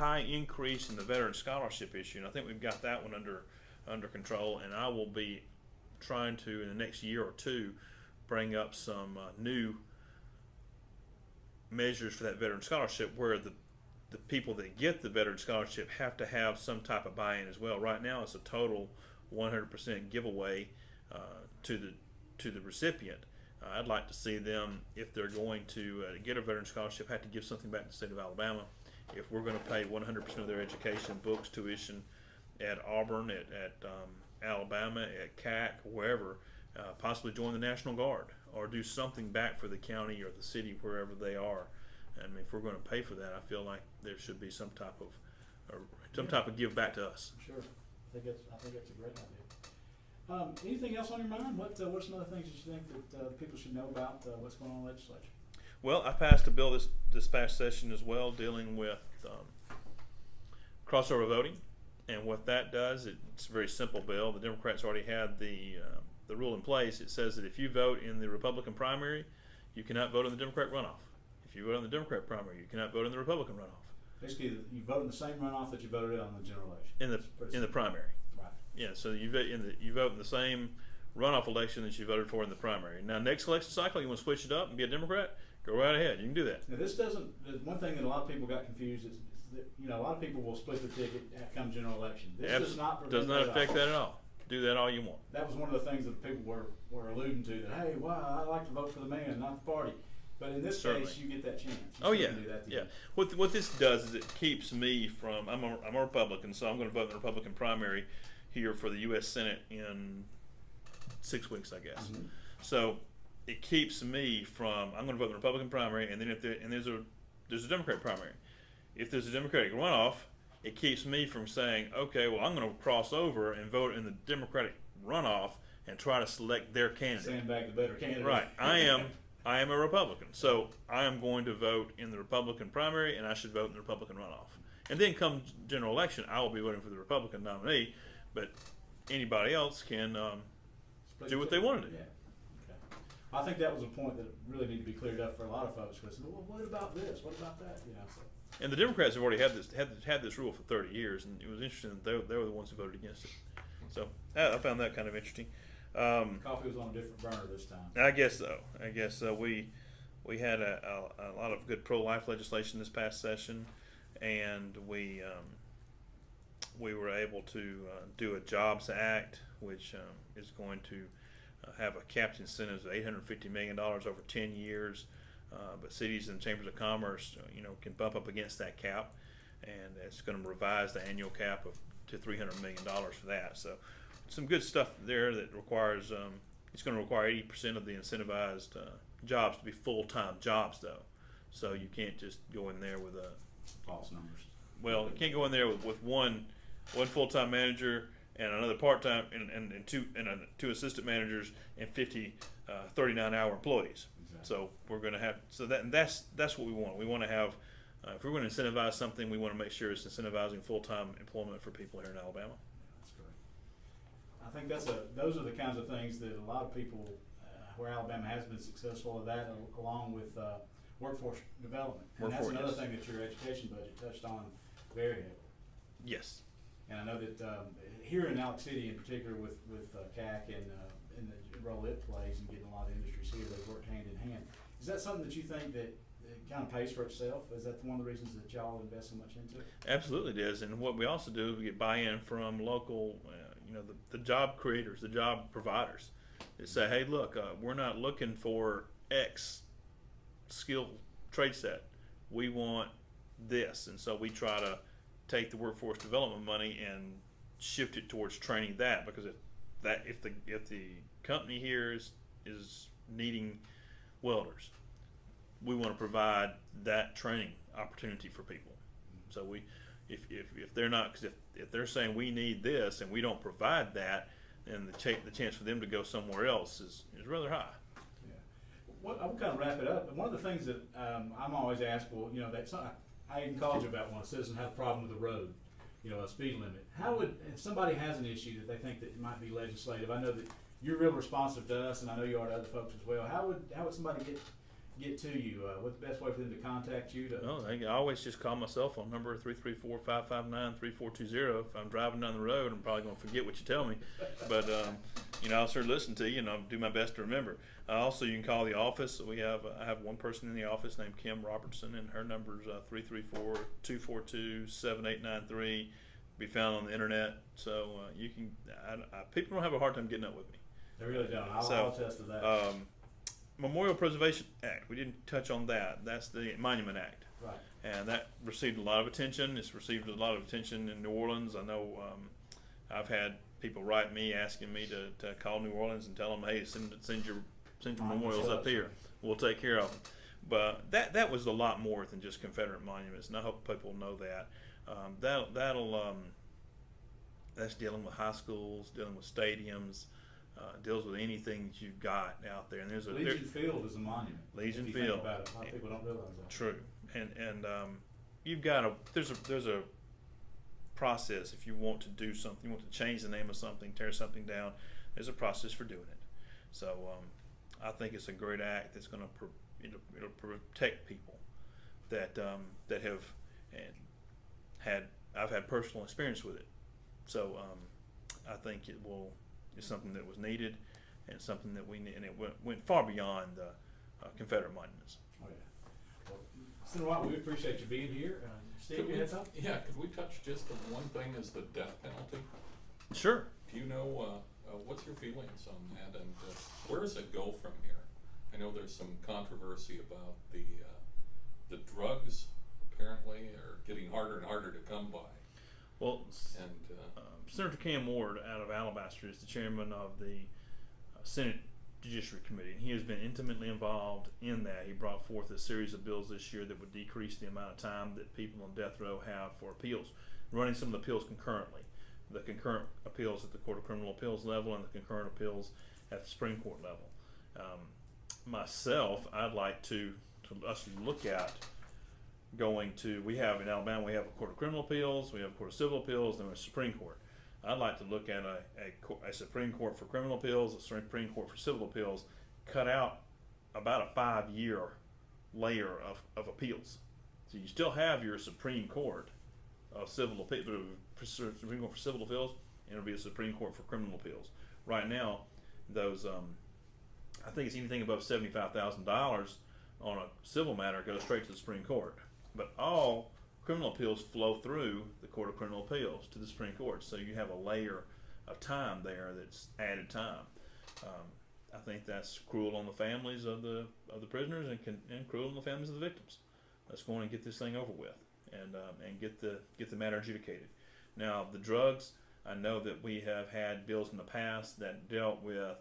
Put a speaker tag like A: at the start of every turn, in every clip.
A: high increase in the veteran scholarship issue, and I think we've got that one under control. And I will be trying to, in the next year or two, bring up some new measures for that veteran scholarship, where the people that get the veteran scholarship have to have some type of buy-in as well. Right now, it's a total 100% giveaway to the recipient. I'd like to see them, if they're going to get a veteran scholarship, have to give something back to the state of Alabama. If we're going to pay 100% of their education, books, tuition at Auburn, at Alabama, at CAC, wherever, possibly join the National Guard or do something back for the county or the city, wherever they are. I mean, if we're going to pay for that, I feel like there should be some type of give back to us.
B: Sure, I think that's a great idea. Anything else on your mind? What are some other things that you think that people should know about what's going on in the legislature?
A: Well, I passed a bill this past session as well, dealing with crossover voting, and what that does, it's a very simple bill. The Democrats already had the rule in place. It says that if you vote in the Republican primary, you cannot vote in the Democrat runoff. If you vote in the Democrat primary, you cannot vote in the Republican runoff.
B: Basically, you vote in the same runoff that you voted on the general election.
A: In the primary.
B: Right.
A: Yeah. So you vote in the same runoff election that you voted for in the primary. Now, next election cycle, you want to switch it up and be a Democrat? Go right ahead. You can do that.
B: Now, this doesn't. One thing that a lot of people got confused is that, a lot of people will split their ticket at come general election. This does not
A: affect that at all. Do that all you want.
B: That was one of the things that people were alluding to. That, hey, wow, I like to vote for the man, not the party. But in this case, you get that chance.
A: Oh yeah, yeah. What this does is it keeps me from. I'm a Republican, so I'm going to vote in the Republican primary here for the U.S. Senate in 6 weeks, I guess.
B: Mm-hmm.
A: So it keeps me from. I'm going to vote in the Republican primary, and then there's a Democrat primary. If there's a Democratic runoff, it keeps me from saying, okay, well, I'm going to cross over and vote in the Democratic runoff and try to select their candidate.
B: Sandbag the better candidate.
A: Right. I am a Republican, so I am going to vote in the Republican primary, and I should vote in the Republican runoff. And then come general election, I will be voting for the Republican nominee, but anybody else can do what they want to do.
B: Yeah. Okay. I think that was a point that really needed to be cleared up for a lot of folks. Was, well, what about this? What about that? So.
A: And the Democrats have already had this rule for 30 years, and it was interesting that they were the ones who voted against it. So I found that kind of interesting.
B: Coffee was on a different burner this time.
A: I guess so. We had a lot of good pro-life legislation this past session, and we were able to do a Jobs Act, which is going to have a capped incentives of $850 million over 10 years. But cities and chambers of commerce, can bump up against that cap, and it's going to revise the annual cap to $300 million for that. So, some good stuff there that requires. It's going to require 80% of the incentivized jobs to be full-time jobs, though. So you can't just go in there with
B: false numbers.
A: Well, you can't go in there with one full-time manager and another part-time and two assistant managers and 50 39-hour employees. So we're going to have that's what we want. We want to have if we're going to incentivize something, we want to make sure it's incentivizing full-time employment for people here in Alabama.
B: That's great. I think those are the kinds of things that a lot of people where Alabama has been successful at that, along with workforce development. And that's another thing that your education budget touched on very heavily.
A: Yes.
B: And I know that here in Alex City, in particular, with CAC and the role it plays in getting a lot of industries here, they've worked hand in hand. Is that something that you think that kind of pays for itself? Is that one of the reasons that y'all invest so much into it?
A: Absolutely, it is. And what we also do is we get buy-in from local, the job creators, the job providers, that say, hey, look, we're not looking for X skill trade set. We want this, and so we try to take the workforce development money and shift it towards training that, because if the company here is needing welders, we want to provide that training opportunity for people. So if they're not, cause if they're saying we need this and we don't provide that, then the chance for them to go somewhere else is rather high.
B: Yeah. Well, I'll kind of wrap it up. But one of the things that I'm always asked, I even called you about one. A citizen had a problem with the road, a speed limit. How would, if somebody has an issue that they think that might be legislative? I know that you're real responsive to us, and I know you are to other folks as well. How would somebody get to you? What's the best way for them to contact you?
A: No, they can always just call my cell phone number 334-559-3420. If I'm driving down the road, I'm probably going to forget what you tell me, but I'll sure listen to you and I'll do my best to remember. Also, you can call the office. I have one person in the office named Kim Robertson, and her number is 334-242-7893. Be found on the internet, so you can. People don't have a hard time getting up with me.
B: They really don't. I'll attest to that.
A: Memorial Preservation Act. We didn't touch on that. That's the Monument Act.
B: Right.
A: And that received a lot of attention. It's received a lot of attention in New Orleans. I know I've had people write me asking me to call New Orleans and tell them, hey, send your memorials up here. We'll take care of them. But that was a lot more than just Confederate monuments, and I hope people know that. That's dealing with high schools, dealing with stadiums. Deals with anything that you've got out there, and there's a
B: Legion Field is a monument.
A: Legion
B: if you
A: Field.
B: Think about it. A lot of people don't realize that.
A: True, and you've got there's a process if you want to do something, you want to change the name of something, tear something down. There's a process for doing it. So I think it's a great act that's going to it'll protect people that have I've had personal experience with it. So I think it's something that was needed, and something that we need, and it went far beyond the Confederate monuments.
B: Oh yeah. Well, Senator White, we appreciate you being here. Steve, you had something?
C: Yeah, could we touch just on one thing, is the death penalty?
A: Sure.
C: Do you know, what's your feelings on that, and where does it go from here? I know there's some controversy about the drugs apparently are getting harder and harder to come by.
A: Well,
C: and
A: Senator Cam Ward out of Alabaster is the chairman of the Senate Judiciary Committee, and he has been intimately involved in that. He brought forth a series of bills this year that would decrease the amount of time that people on death row have for appeals, running some of the appeals concurrently. The concurrent appeals at the Court of Criminal Appeals level and the concurrent appeals at the Supreme Court level. Myself, I'd like to us look at we have in Alabama, we have a Court of Criminal Appeals, we have a Court of Civil Appeals, then we have a Supreme Court. I'd like to look at a Supreme Court for criminal appeals, a Supreme Court for civil appeals, cut out about a 5-year layer of appeals. So you still have your Supreme Court of civil appeals, Supreme Court for civil appeals, and it'll be a Supreme Court for criminal appeals. Right now, those I think it's anything above $75,000 on a civil matter goes straight to the Supreme Court, but all criminal appeals flow through the Court of Criminal Appeals to the Supreme Court. So you have a layer of time there that's added time. I think that's cruel on the families of the prisoners and cruel on the families of the victims. Let's go on and get this thing over with and get the matter adjudicated. Now the drugs, I know that we have had bills in the past that dealt with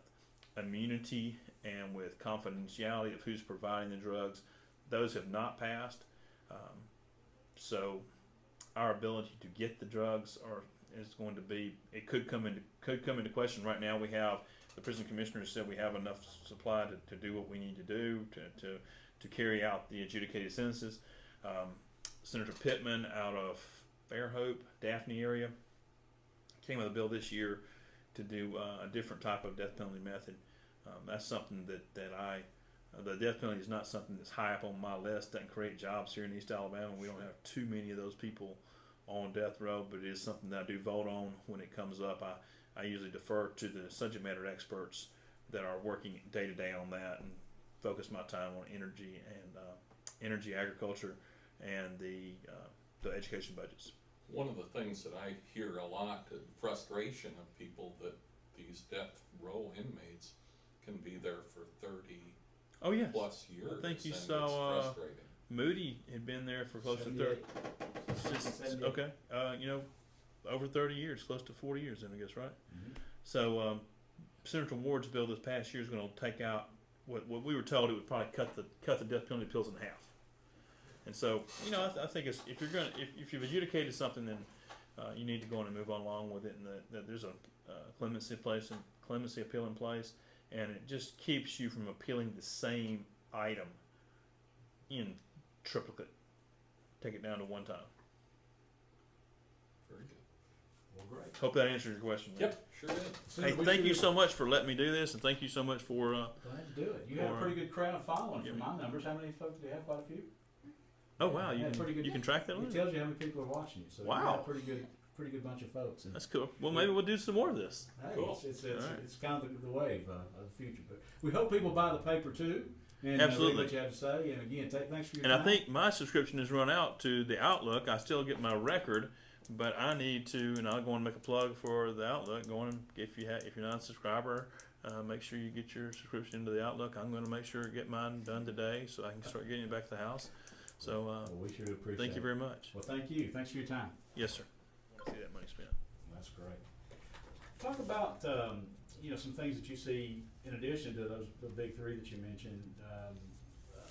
A: immunity and with confidentiality of who's providing the drugs. Those have not passed. So our ability to get the drugs could come into question. Right now we have the prison commissioner said we have enough supply to do what we need to do to carry out the adjudicated sentences. Senator Pittman out of Fairhope, Daphne area, came with a bill this year to do a different type of death penalty method. That's something the death penalty is not something that's high up on my list. Doesn't create jobs here in East Alabama. We don't have too many of those people on death row, but it is something that I do vote on when it comes up. I usually defer to the subject matter experts that are working day to day on that, and focus my time on energy and energy, agriculture, and the education budgets.
C: One of the things that I hear a lot, the frustration of people, that these death row inmates can be there for 30 plus years.
A: I think you
C: and
A: saw
C: it's frustrating.
A: Moody had been there for close to 30.
B: 78.
A: Okay, over 30 years, close to 40 years then, I guess, right?
B: Mm-hmm.
A: So Senator Ward's bill this past year is going to take out what we were told it would probably cut the death penalty pills in half. And so, I think if you've adjudicated something, then you need to go on and move on along with it, and that there's a clemency appeal in place, and it just keeps you from appealing the same item in triplicate. Take it down to one time.
C: Very good.
B: Well, great.
A: Hope that answers your question. man.
C: Yep, sure did.
A: Hey, thank you so much for letting me do this, and thank you so much for.
B: Glad to do it. You have a pretty good crowd following from my numbers. How many folks do you have? Quite a few.
A: Oh wow,
B: Yeah, pretty good.
A: you can track that on
B: It
A: it?
B: tells you how many people are watching you. So
A: Wow.
B: you got a pretty good bunch of folks. And
A: That's cool. Well, maybe we'll do some more of this.
B: hey,
C: Cool.
B: it's
A: All right.
B: it's kind of the wave of the future. But we hope people buy the paper too. And
A: Absolutely.
B: read what you have to say. And again, thanks for your
A: And
B: time.
A: I think my subscription has run out to the Outlook. I still get my record, but I need to, and I'll go and make a plug for the Outlook. Go on, if you're not a subscriber, make sure you get your subscription into the Outlook. I'm going to make sure to get mine done today so I can start getting it back to the house. So
B: well, we sure appreciate
A: thank you
B: it.
A: very much.
B: Well, thank you. Thanks for your time.
A: Yes, sir. I want to see that money spent.
B: That's great. Talk about some things that you see in addition to the big three that you mentioned.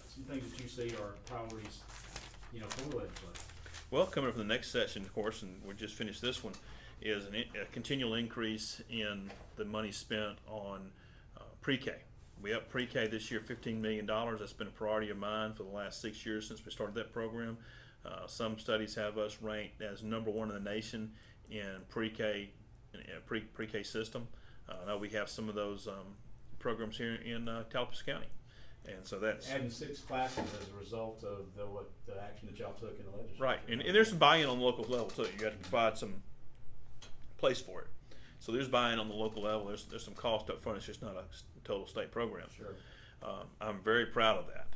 B: Some things that you see are priorities, for the legislature.
A: Well, coming up for the next session, of course, and we just finished this one, is a continual increase in the money spent on pre-K. We upped pre-K this year $15 million. That's been a priority of mine for the last 6 years since we started that program. Some studies have us ranked as number one in the nation in pre-K pre-K system. I know we have some of those programs here in Tallapoosa County, and so that's
B: Adding 6 classes as a result of the action that y'all took in the legislature.
A: right. And there's some buy-in on the local level too. You got to provide some place for it. So there's buy-in on the local level. There's some cost up front. It's just not a total state program.
B: Sure.
A: I'm very proud of that.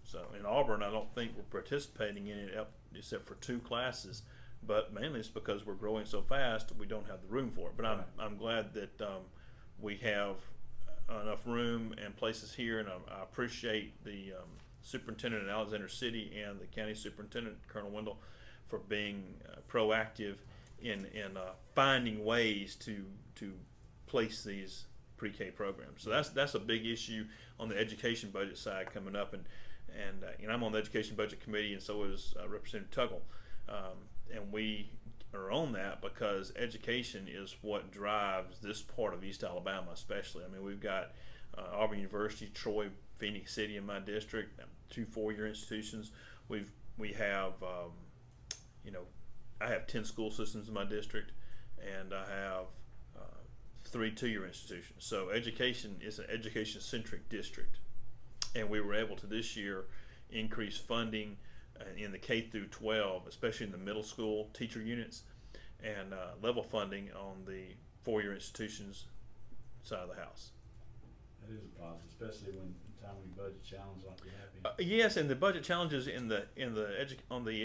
A: So in Auburn, I don't think we're participating in it except for 2 classes, but mainly it's because we're growing so fast we don't have the room for it. But I'm glad that we have enough room and places here, and I appreciate the superintendent in Alexander City and the county superintendent, Colonel Wendell, for being proactive in finding ways to place these pre-K programs. So that's a big issue on the education budget side coming up, and I'm on the education budget committee, and so is Representative Tuggle, and we are on that because education is what drives this part of East Alabama, especially. I mean, we've got Auburn University, Troy, Phoenix City in my district, 2 4-year institutions. We have I have 10 school systems in my district, and I have 3 2-year institutions. So education is an education-centric district, and we were able to this year increase funding in the K through 12, especially in the middle school teacher units, and level funding on the 4-year institutions side of the house.
B: That is a positive, especially when budget challenge like we have been.
A: Yes, and the budget challenges on the